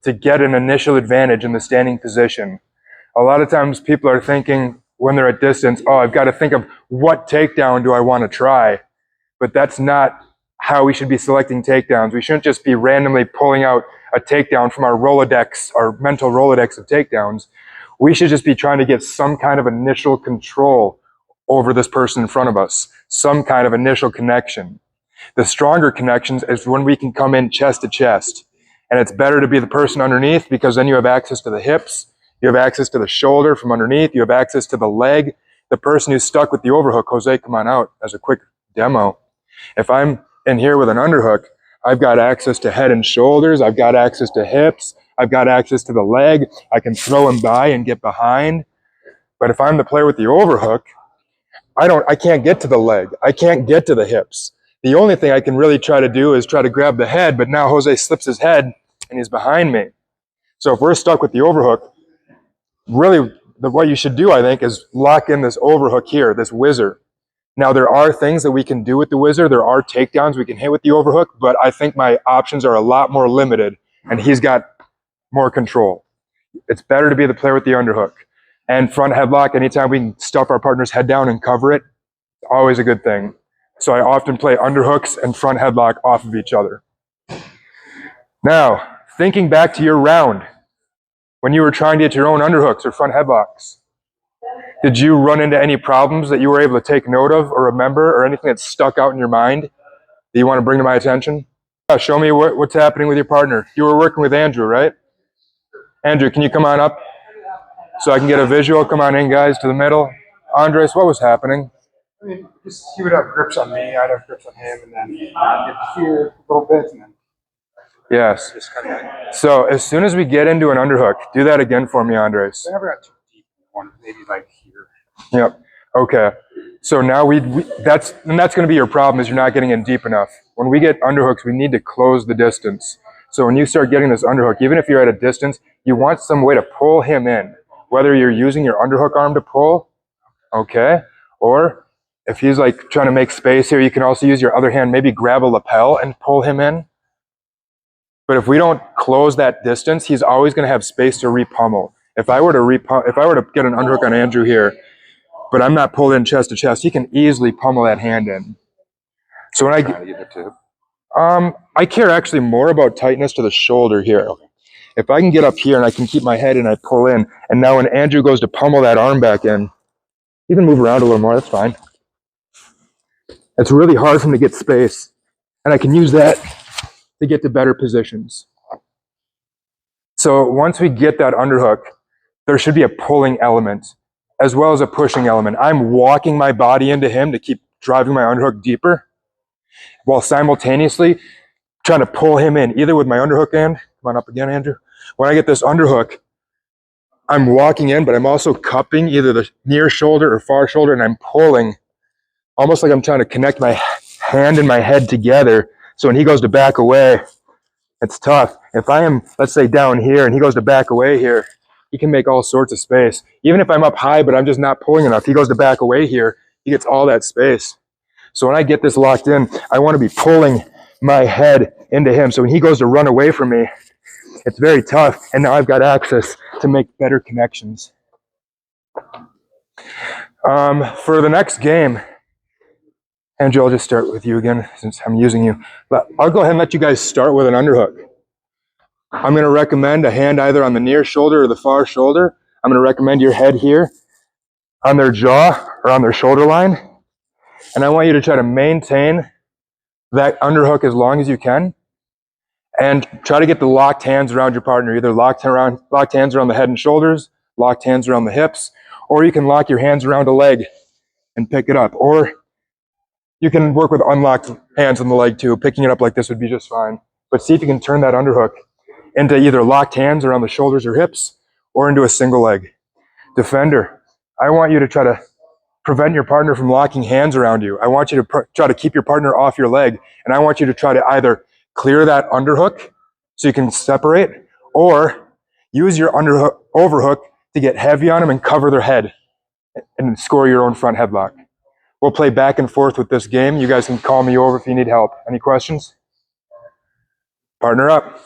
to get an initial advantage in the standing position. A lot of times people are thinking when they're at distance, oh, I've got to think of what takedown do I want to try. But that's not how we should be selecting takedowns. We shouldn't just be randomly pulling out a takedown from our Rolodex, our mental Rolodex of takedowns. We should just be trying to get some kind of initial control over this person in front of us, some kind of initial connection. The stronger connections is when we can come in chest to chest. And it's better to be the person underneath because then you have access to the hips, you have access to the shoulder from underneath, you have access to the leg. The person who's stuck with the overhook, Jose, come on out as a quick demo. If I'm in here with an underhook, I've got access to head and shoulders, I've got access to hips, I've got access to the leg, I can throw him by and get behind. But if I'm the player with the overhook, I can't get to the leg, I can't get to the hips. The only thing I can really try to do is try to grab the head, but now Jose slips his head and he's behind me. So if we're stuck with the overhook, really what you should do, I think, is lock in this overhook here, this whizzer. Now there are things that we can do with the whizzer, there are takedowns we can hit with the overhook, but I think my options are a lot more limited and he's got more control. It's better to be the player with the underhook. And front headlock, anytime we can stuff our partner's head down and cover it, always a good thing. So I often play underhooks and front headlock off of each other. Now, thinking back to your round, when you were trying to get your own underhooks or front headlocks, did you run into any problems that you were able to take note of or remember, or anything that stuck out in your mind that you want to bring to my attention? Show me what's happening with your partner. You were working with Andrew, right? Andrew, can you come on up so I can get a visual? Come on in, guys, to the middle. Andres, what was happening? I mean, just he would have grips on me, I'd have grips on him, and then I'd get here a little bit, and then yes. just kind of. So as soon as we get into an underhook, do that again for me, Andres. I never got too deep in one, maybe like here. Yep. Okay. So now that's going to be your problem, is you're not getting in deep enough. When we get underhooks, we need to close the distance. So when you start getting this underhook, even if you're at a distance, you want some way to pull him in. Whether you're using your underhook arm to pull, okay, or if he's like trying to make space here, you can also use your other hand, maybe grab a lapel and pull him in. But if we don't close that distance, he's always going to have space to repummel. If I were to get an underhook on Andrew here, but I'm not pulled in chest to chest, he can easily pummel that hand in. So when I care actually more about tightness to the shoulder here. If I can get up here and I can keep my head and I pull in, and now when Andrew goes to pummel that arm back in, you can move around a little more, that's fine. It's really hard for him to get space, and I can use that to get to better positions. So once we get that underhook, there should be a pulling element as well as a pushing element. I'm walking my body into him to keep driving my underhook deeper while simultaneously trying to pull him in, either with my underhook hand. Come on up again, Andrew. When I get this underhook, I'm walking in, but I'm also cupping either the near shoulder or far shoulder, and I'm pulling almost like I'm trying to connect my hand and my head together. So when he goes to back away, it's tough. If I am, let's say, down here and he goes to back away here, he can make all sorts of space. Even if I'm up high, but I'm just not pulling enough, he goes to back away here, he gets all that space. So when I get this locked in, I want to be pulling my head into him. So when he goes to run away from me, it's very tough. And now I've got access to make better connections. For the next game, Andrew, I'll just start with you again since I'm using you. But I'll go ahead and let you guys start with an underhook. I'm going to recommend a hand either on the near shoulder or the far shoulder. I'm going to recommend your head here on their jaw or on their shoulder line. And I want you to try to maintain that underhook as long as you can. And try to get the locked hands around your partner, either locked hands around the head and shoulders, locked hands around the hips, or you can lock your hands around a leg and pick it up. Or you can work with unlocked hands on the leg too. Picking it up like this would be just fine. But see if you can turn that underhook into either locked hands around the shoulders or hips or into a single leg. Defender, I want you to try to prevent your partner from locking hands around you. I want you to try to keep your partner off your leg. And I want you to try to either clear that underhook so you can separate, or use your overhook to get heavy on them and cover their head and score your own front headlock. We'll play back and forth with this game. You guys can call me over if you need help. Any questions? Partner up.